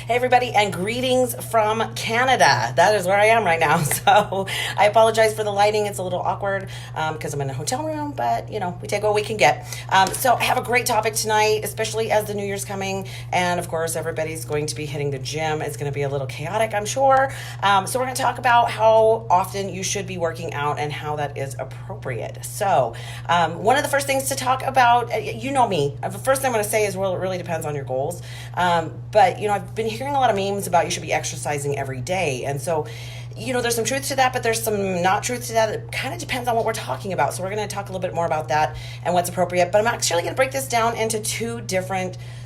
Hey, everybody, and greetings from Canada. That is where I am right now. So I apologize for the lighting. It's a little awkward because I'm in a hotel room, but we take what we can get. So I have a great topic tonight, especially as the New Year's coming. And of course, everybody's going to be hitting the gym. It's going to be a little chaotic, I'm sure. So we're going to talk about how often you should be working out and how that is appropriate. So one of the first things to talk about, you know me, the first thing I'm going to say is, well, it really depends on your goals. But I've been hearing a lot of memes about you should be exercising every day. And so, there's some truth to that, but there's some not truth to that. It kind of depends on what we're talking about. So we're going to talk a little bit more about that and what's appropriate. But I'm actually going to break this down into two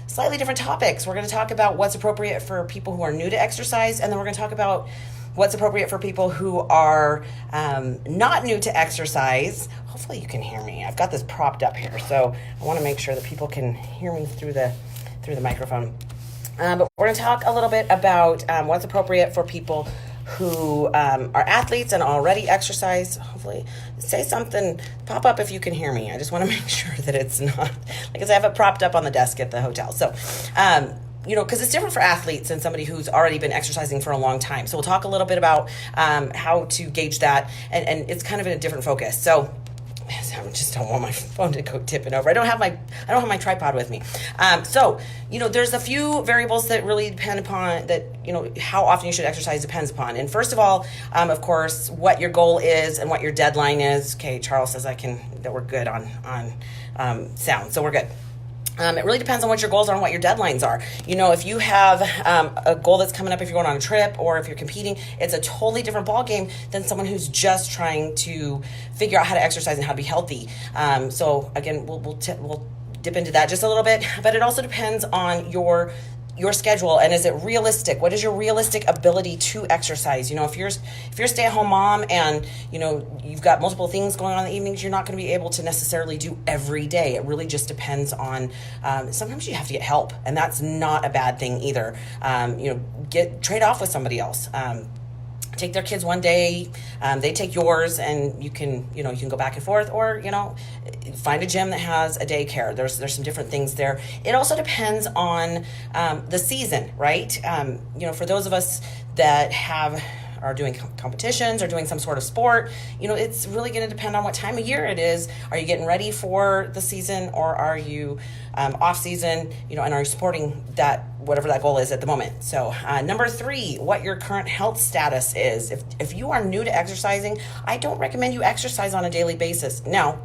slightly different topics. We're going to talk about what's appropriate for people who are new to exercise. And then we're going to talk about what's appropriate for people who are not new to exercise. Hopefully you can hear me. I've got this propped up here, so I want to make sure that people can hear me through the microphone. But we're going to talk a little bit about what's appropriate for people who are athletes and already exercise. Hopefully, say something, pop up if you can hear me. I just want to make sure that it's not, like I said, I have it propped up on the desk at the hotel. So, because it's different for athletes and somebody who's already been exercising for a long time. So we'll talk a little bit about how to gauge that, and it's kind of in a different focus. So I just don't want my phone to go tipping over. I don't have my tripod with me. So there's a few variables that really depend upon that. How often you should exercise depends upon. And first of all, of course, what your goal is and what your deadline is. Okay, Charles says that we're good on sound, so we're good. It really depends on what your goals are and what your deadlines are. If you have a goal that's coming up, if you're going on a trip or if you're competing, it's a totally different ballgame than someone who's just trying to figure out how to exercise and how to be healthy. So again, we'll dip into that just a little bit, but it also depends on your schedule, and is it realistic? What is your realistic ability to exercise? If you're a stay-at-home mom and you've got multiple things going on in the evenings, you're not going to be able to necessarily do every day. It really just depends on. Sometimes you have to get help, and that's not a bad thing either. Trade off with somebody else. Take their kids one day, they take yours, and you can go back and forth, or find a gym that has a daycare. There's some different things there. It also depends on the season, right? For those of us that are doing competitions or doing some sort of sport, it's really going to depend on what time of year it is. Are you getting ready for the season, or are you off season, and are you supporting that, whatever that goal is at the moment? So number 3, what your current health status is. If you are new to exercising, I don't recommend you exercise on a daily basis. Now,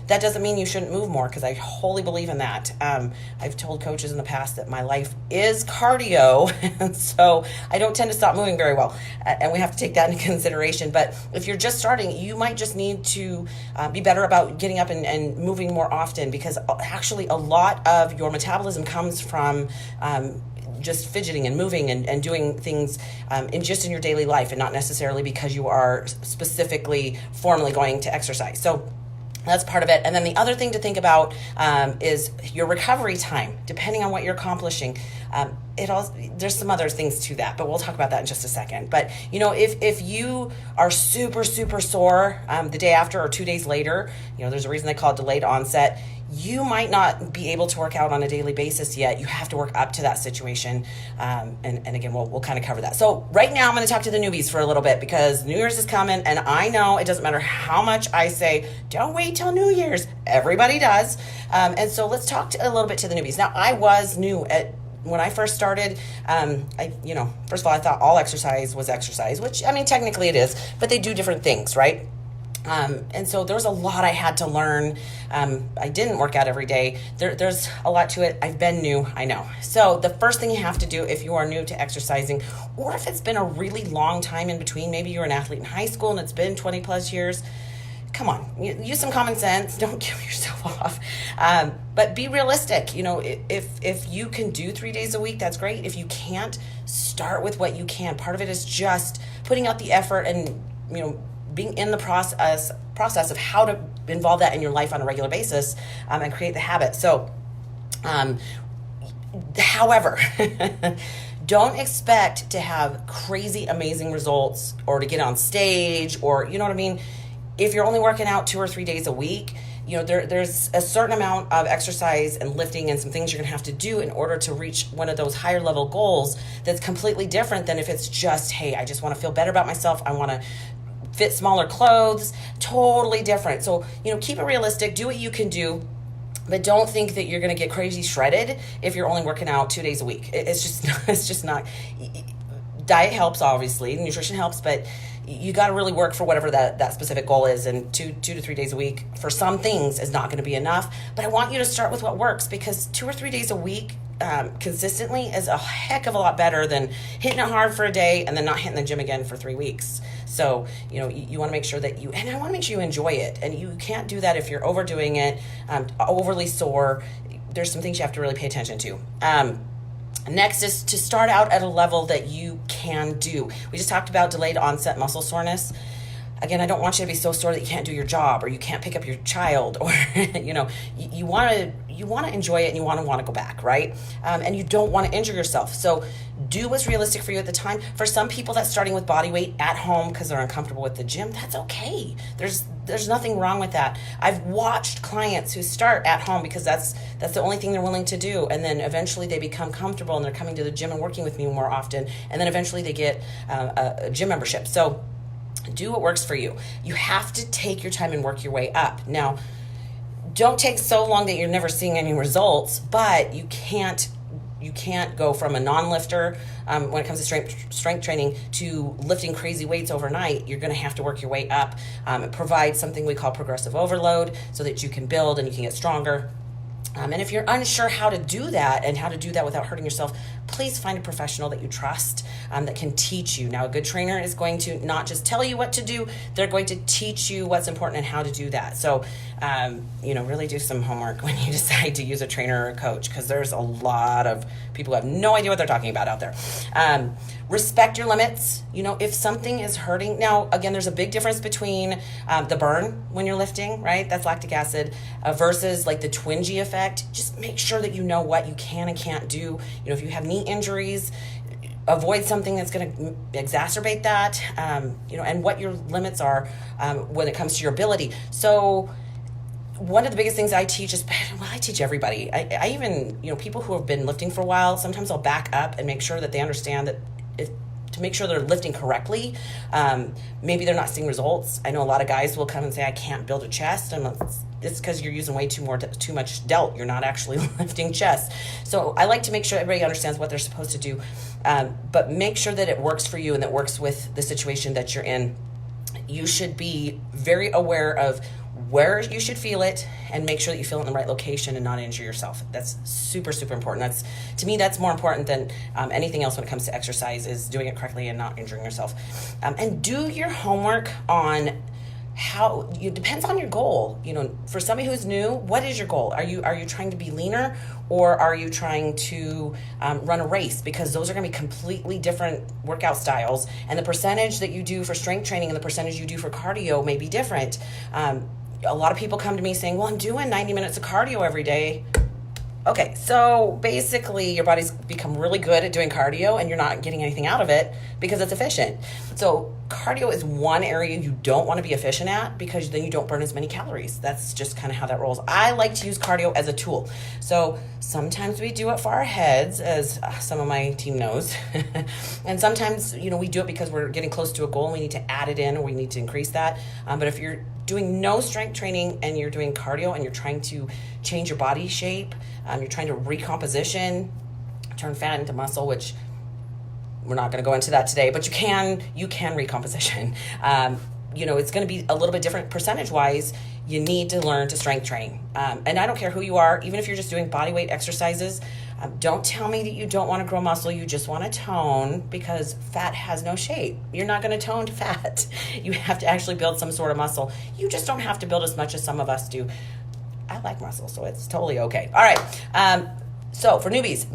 that doesn't mean you shouldn't move more, because I wholly believe in that. I've told coaches in the past that my life is cardio, and so I don't tend to stop moving very well, and we have to take that into consideration. But if you're just starting, you might just need to be better about getting up and moving more often, because actually a lot of your metabolism comes from just fidgeting and moving and doing things in your daily life, and not necessarily because you are specifically formally going to exercise. So that's part of it. And then the other thing to think about is your recovery time, depending on what you're accomplishing. There's some other things to that, but we'll talk about that in just a second. But if you are super, super sore the day after or 2 days later, there's a reason they call it delayed onset. You might not be able to work out on a daily basis yet. You have to work up to that situation. And again, we'll kind of cover that. So right now I'm going to talk to the newbies for a little bit, because New Year's is coming, and I know it doesn't matter how much I say, don't wait till New Year's. Everybody does. And so let's talk a little bit to the newbies. Now, I was new when I first started. First of all, I thought all exercise was exercise, which, technically it is, but they do different things, right? And so there was a lot I had to learn. I didn't work out every day. There's a lot to it. I've been new, I know. So the first thing you have to do if you are new to exercising, or if it's been a really long time in between, maybe you're an athlete in high school and it's been 20 plus years, come on, use some common sense. Don't kill yourself off. But be realistic. If you can do 3 days a week, that's great. If you can't, start with what you can. Part of it is just putting out the effort and, being in the process of how to involve that in your life on a regular basis, and create the habit. So, however, don't expect to have crazy, amazing results or to get on stage, or, if you're only working out 2 or 3 days a week, there's a certain amount of exercise and lifting and some things you're going to have to do in order to reach one of those higher level goals that's completely different than if it's just, hey, I just want to feel better about myself. I want to fit smaller clothes. Totally different. So, keep it realistic. Do what you can do. But don't think that you're going to get crazy shredded if you're only working out 2 days a week. It's just not. Diet helps, obviously. Nutrition helps, but you got to really work for whatever that specific goal is. And two to 3 days a week for some things is not going to be enough. But I want you to start with what works, because 2 or 3 days a week consistently is a heck of a lot better than hitting it hard for a day and then not hitting the gym again for 3 weeks. So, you want to make sure that and I want to make sure you enjoy it. And you can't do that if you're overdoing it, overly sore. There's some things you have to really pay attention to. Next is to start out at a level that you can do. We just talked about delayed onset muscle soreness. Again, I don't want you to be so sore that you can't do your job or you can't pick up your child, or you want to enjoy it and you want to go back, right? And you don't want to injure yourself. So do what's realistic for you at the time. For some people, that's starting with body weight at home because they're uncomfortable with the gym. That's okay. There's nothing wrong with that. I've watched clients who start at home because that's the only thing they're willing to do, and then eventually they become comfortable and they're coming to the gym and working with me more often, and then eventually they get a gym membership. So do what works for you. You have to take your time and work your way up. Now, don't take so long that you're never seeing any results, but you can't go from a non-lifter when it comes to strength training to lifting crazy weights overnight. You're going to have to work your way up. It provides something we call progressive overload so that you can build and you can get stronger. And if you're unsure how to do that and how to do that without hurting yourself, please find a professional that you trust that can teach you. Now, a good trainer is going to not just tell you what to do, they're going to teach you what's important and how to do that. So, really do some homework when you decide to use a trainer or a coach, because there's a lot of people who have no idea what they're talking about out there. Respect your limits. If something is hurting. Now, again, there's a big difference between the burn when you're lifting, right? That's lactic acid versus like the twingy effect. Just make sure that you know what you can and can't do. If you have knee injuries, avoid something that's going to exacerbate that, and what your limits are when it comes to your ability. So one of the biggest things I teach is, I teach everybody. I even, people who have been lifting for a while, sometimes I'll back up and make sure that they understand that to make sure they're lifting correctly. Maybe they're not seeing results. I know a lot of guys will come and say, I can't build a chest. And it's because you're using way too much delt. You're not actually lifting chest. So I like to make sure everybody understands what they're supposed to do. But make sure that it works for you and that works with the situation that you're in. You should be very aware of where you should feel it and make sure that you feel it in the right location and not injure yourself. That's super, super important. To me, that's more important than anything else when it comes to exercise, is doing it correctly and not injuring yourself. And do your homework on how it depends on your goal. For somebody who's new, what is your goal? Are you trying to be leaner, or are you trying to run a race? Because those are going to be completely different workout styles, and the percentage that you do for strength training and the percentage you do for cardio may be different. A lot of people come to me saying, well, I'm doing 90 minutes of cardio every day. Okay, so basically your body's become really good at doing cardio and you're not getting anything out of it because it's efficient. So cardio is one area you don't want to be efficient at, because then you don't burn as many calories. That's just kind of how that rolls. I like to use cardio as a tool. So sometimes we do it for our heads, as some of my team knows. And sometimes, we do it because we're getting close to a goal and we need to add it in, or we need to increase that. But if you're doing no strength training and you're doing cardio and you're trying to change your body shape, you're trying to recomposition, turn fat into muscle, which we're not going to go into that today, but you can recomposition. It's going to be a little bit different percentage wise. You need to learn to strength train. And I don't care who you are, even if you're just doing body weight exercises, don't tell me that you don't want to grow muscle. You just want to tone, because fat has no shape. You're not going to tone to fat. You have to actually build some sort of muscle. You just don't have to build as much as some of us do. I like muscle, so it's totally okay. All right. So for newbies,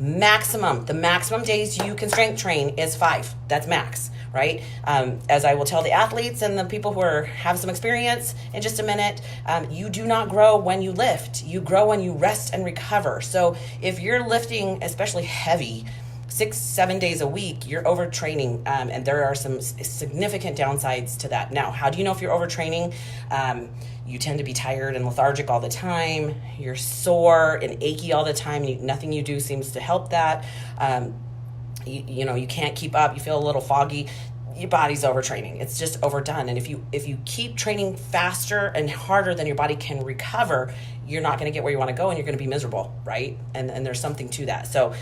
the maximum days you can strength train is 5. That's max, right? As I will tell the athletes and the people who have some experience in just a minute, you do not grow when you lift. You grow when you rest and recover. So if you're lifting, especially heavy, 6-7 days a week, you're overtraining, and there are some significant downsides to that. Now, how do you know if you're overtraining? You tend to be tired and lethargic all the time. You're sore and achy all the time. Nothing you do seems to help that. You can't keep up. You feel a little foggy. Your body's overtraining. It's just overdone. And if you keep training faster and harder than your body can recover, you're not going to get where you want to go, and you're going to be miserable, right? And there's something to that. So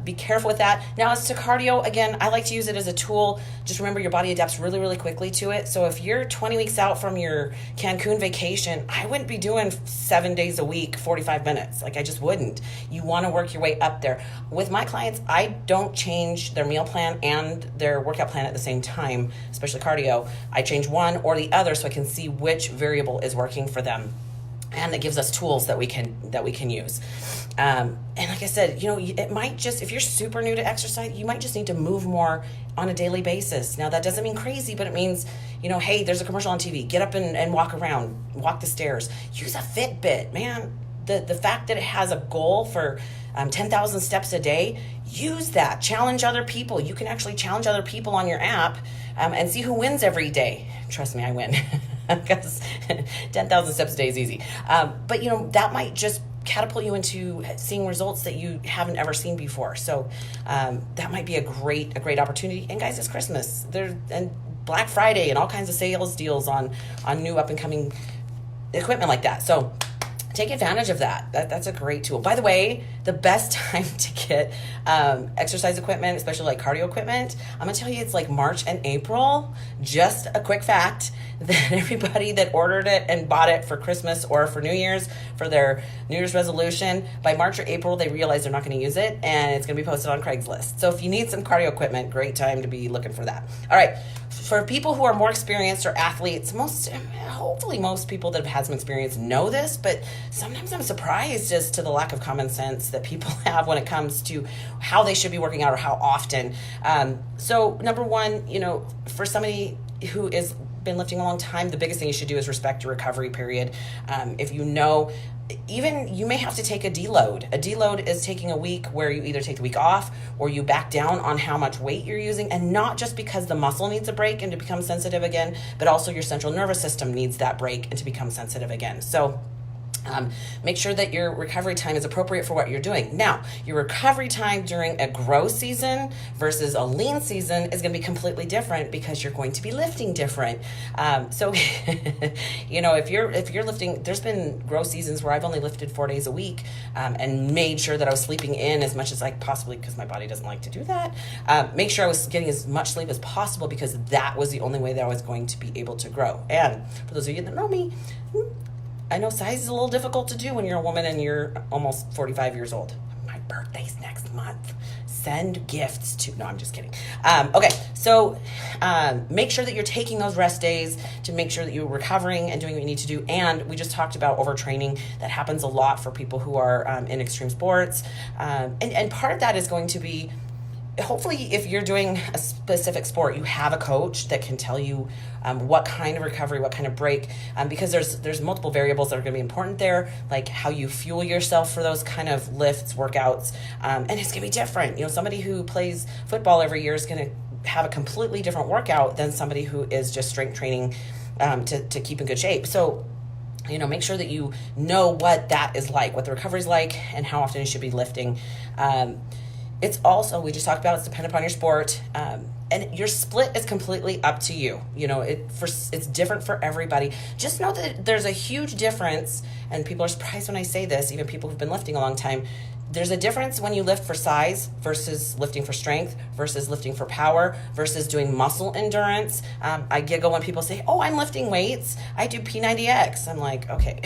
be careful with that. Now, as to cardio, again, I like to use it as a tool. Just remember, your body adapts really, really quickly to it. So if you're 20 weeks out from your Cancun vacation, I wouldn't be doing 7 days a week, 45 minutes. Like, I just wouldn't. You want to work your way up there. With my clients, I don't change their meal plan and their workout plan at the same time, especially cardio. I change one or the other so I can see which variable is working for them. And it gives us tools that we can use. And like I said, it might just, if you're super new to exercise, you might just need to move more on a daily basis. Now, that doesn't mean crazy, but it means, hey, there's a commercial on TV. Get up and walk around, walk the stairs. Use a Fitbit, man. The fact that it has a goal for 10,000 steps a day, use that. Challenge other people. You can actually challenge other people on your app and see who wins every day. Trust me, I win. Because 10,000 steps a day is easy. But, that might just catapult you into seeing results that you haven't ever seen before. So that might be a great opportunity. And guys, it's Christmas. And Black Friday and all kinds of sales deals on new up-and-coming equipment like that. So take advantage of that. That's a great tool. By the way, the best time to get exercise equipment, especially like cardio equipment, I'm going to tell you, it's like March and April. Just a quick fact that everybody that ordered it and bought it for Christmas or for New Year's, for their New Year's resolution, by March or April, they realize they're not going to use it, and it's going to be posted on Craigslist. So if you need some cardio equipment, great time to be looking for that. All right. For people who are more experienced or athletes, hopefully most people that have had some experience know this, but sometimes I'm surprised as to the lack of common sense that people have when it comes to how they should be working out or how often. So number one, for somebody who has been lifting a long time, the biggest thing you should do is respect your recovery period. If even you may have to take a deload. A deload is taking a week where you either take the week off or you back down on how much weight you're using, and not just because the muscle needs a break and to become sensitive again, but also your central nervous system needs that break and to become sensitive again. So make sure that your recovery time is appropriate for what you're doing. Now, your recovery time during a growth season versus a lean season is going to be completely different because you're going to be lifting different. So, if you're lifting, there's been growth seasons where I've only lifted 4 days a week and made sure that I was sleeping in as much as I possibly, because my body doesn't like to do that. Make sure I was getting as much sleep as possible because that was the only way that I was going to be able to grow. And for those of you that know me, I know size is a little difficult to do when you're a woman and you're almost 45 years old. My birthday's next month. Send gifts to... No, I'm just kidding. Okay, so make sure that you're taking those rest days to make sure that you're recovering and doing what you need to do. And we just talked about overtraining. That happens a lot for people who are in extreme sports. And part of that is going to be... Hopefully, if you're doing a specific sport, you have a coach that can tell you what kind of recovery, what kind of break, because there's multiple variables that are going to be important there, like how you fuel yourself for those kind of lifts, workouts, and it's going to be different. Somebody who plays football every year is going to have a completely different workout than somebody who is just strength training to keep in good shape. So, make sure that you know what that is like, what the recovery is like, and how often you should be lifting. It's also, we just talked about, it's dependent upon your sport, and your split is completely up to you. It's different for everybody. Just know that there's a huge difference, and people are surprised when I say this, even people who've been lifting a long time. There's a difference when you lift for size versus lifting for strength versus lifting for power versus doing muscle endurance. I giggle when people say, oh, I'm lifting weights. I do P90X. I'm like, okay,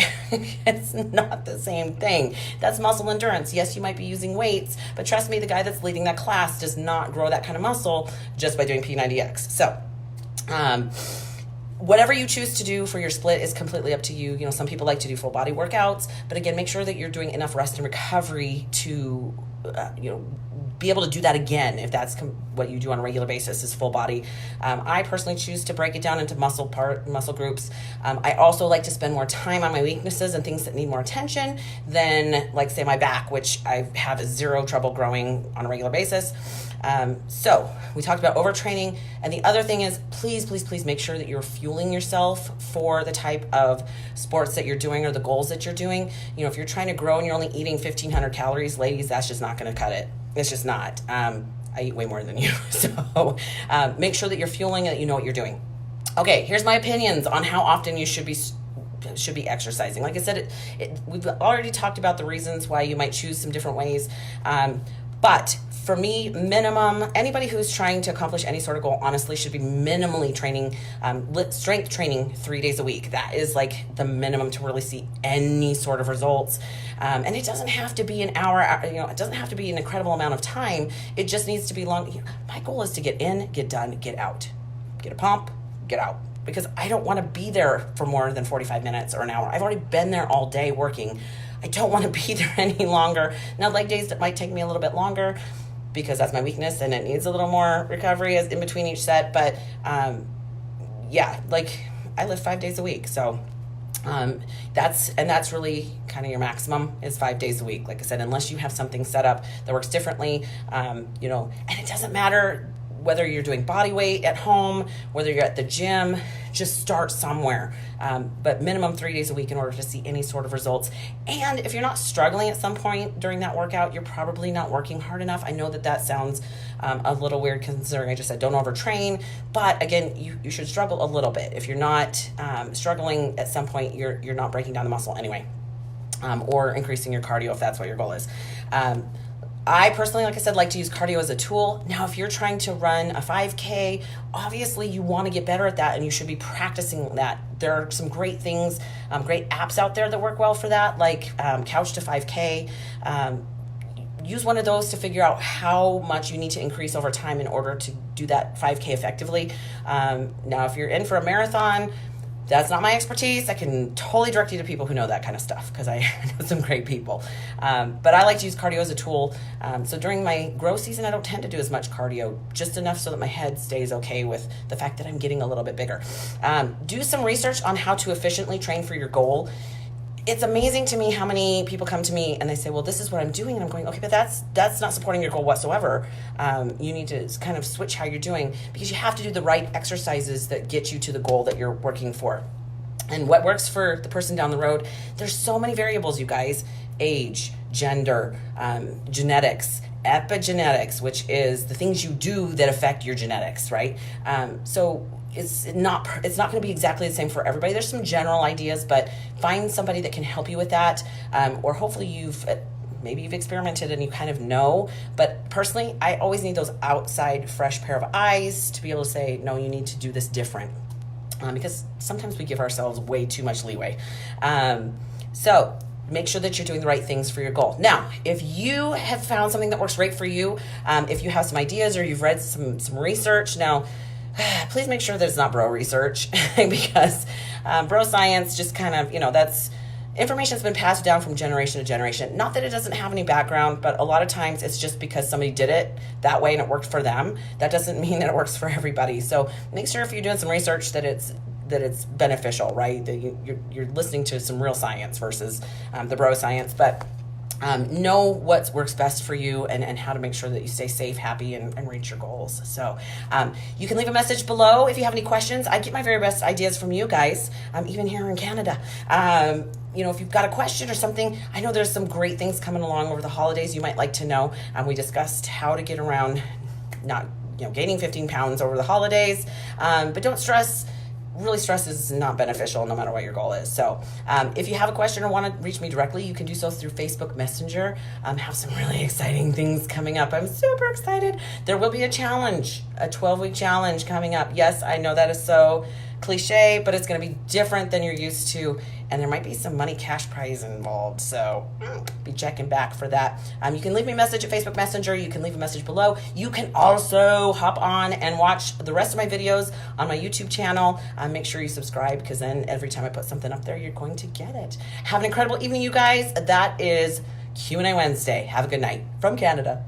it's not the same thing. That's muscle endurance. Yes, you might be using weights, but trust me, the guy that's leading that class does not grow that kind of muscle just by doing P90X. So, whatever you choose to do for your split is completely up to you. Some people like to do full body workouts, but again, make sure that you're doing enough rest and recovery to, be able to do that again if that's what you do on a regular basis is full body. I personally choose to break it down into muscle groups. I also like to spend more time on my weaknesses and things that need more attention than, like, say, my back, which I have zero trouble growing on a regular basis. So we talked about overtraining, and the other thing is please make sure that you're fueling yourself for the type of sports that you're doing or the goals that you're doing. You know, if you're trying to grow and you're only eating 1,500 calories, ladies, that's just not going to cut it. It's just not. I eat way more than you, so make sure that you're fueling and that you know what you're doing. Okay, here's my opinions on how often you should be exercising. Like I said, we've already talked about the reasons why you might choose some different ways, but for me, minimum, anybody who's trying to accomplish any sort of goal, honestly, should be minimally training, strength training 3 days a week. That is like the minimum to really see any sort of results. And it doesn't have to be an hour, it doesn't have to be an incredible amount of time. It just needs to be long. My goal is to get in, get done, get out. Get a pump, get out. Because I don't want to be there for more than 45 minutes or an hour. I've already been there all day working. I don't want to be there any longer. Now, leg days, that might take me a little bit longer, because that's my weakness and it needs a little more recovery as in between each set. But like I lift 5 days a week. So that's really kind of your maximum is 5 days a week. Like I said, unless you have something set up that works differently, and it doesn't matter whether you're doing body weight at home, whether you're at the gym, just start somewhere. But minimum 3 days a week in order to see any sort of results. And if you're not struggling at some point during that workout, you're probably not working hard enough. I know that sounds a little weird considering I just said don't overtrain, but again, you should struggle a little bit. If you're not struggling at some point, you're not breaking down the muscle anyway, or increasing your cardio if that's what your goal is. I personally, like I said, like to use cardio as a tool. Now, if you're trying to run a 5K, obviously you want to get better at that and you should be practicing that. There are some great things, great apps out there that work well for that, like Couch to 5K. Use one of those to figure out how much you need to increase over time in order to do that 5K effectively. Now, if you're in for a marathon, that's not my expertise. I can totally direct you to people who know that kind of stuff because I know some great people. But I like to use cardio as a tool. So during my growth season, I don't tend to do as much cardio, just enough so that my head stays okay with the fact that I'm getting a little bit bigger. Do some research on how to efficiently train for your goal. It's amazing to me how many people come to me and they say, well, this is what I'm doing. And I'm going, okay, but that's not supporting your goal whatsoever. You need to kind of switch how you're doing because you have to do the right exercises that get you to the goal that you're working for. And what works for the person down the road, there's so many variables, you guys. Age, gender, genetics, epigenetics, which is the things you do that affect your genetics, right? So it's not going to be exactly the same for everybody. There's some general ideas, but find somebody that can help you with that, or hopefully you've experimented and you kind of know. But personally, I always need those outside fresh pair of eyes to be able to say, no, you need to do this different, because sometimes we give ourselves way too much leeway. So make sure that you're doing the right things for your goal. Now, if you have found something that works great for you, if you have some ideas or you've read some research, now please make sure that it's not bro research because bro science just kind of, that's information that's been passed down from generation to generation. Not that it doesn't have any background, but a lot of times it's just because somebody did it that way and it worked for them. That doesn't mean that it works for everybody. So make sure if you're doing some research that it's beneficial, right? That you're listening to some real science versus the bro science. But know what works best for you and how to make sure that you stay safe, happy, and reach your goals. So you can leave a message below if you have any questions. I get my very best ideas from you guys, even here in Canada. If you've got a question or something, I know there's some great things coming along over the holidays you might like to know. We discussed how to get around not gaining 15 pounds over the holidays, but don't stress. Really, stress is not beneficial no matter what your goal is. So if you have a question or want to reach me directly, you can do so through Facebook Messenger. Have some really exciting things coming up. I'm super excited. There will be a challenge, a 12-week challenge coming up. Yes, I know that is so cliche, but it's going to be different than you're used to. And there might be some money cash prize involved. So be checking back for that. You can leave me a message at Facebook Messenger. You can leave a message below. You can also hop on and watch the rest of my videos on my YouTube channel. Make sure you subscribe because then every time I put something up there, you're going to get it. Have an incredible evening, you guys. That is Q&A Wednesday. Have a good night from Canada.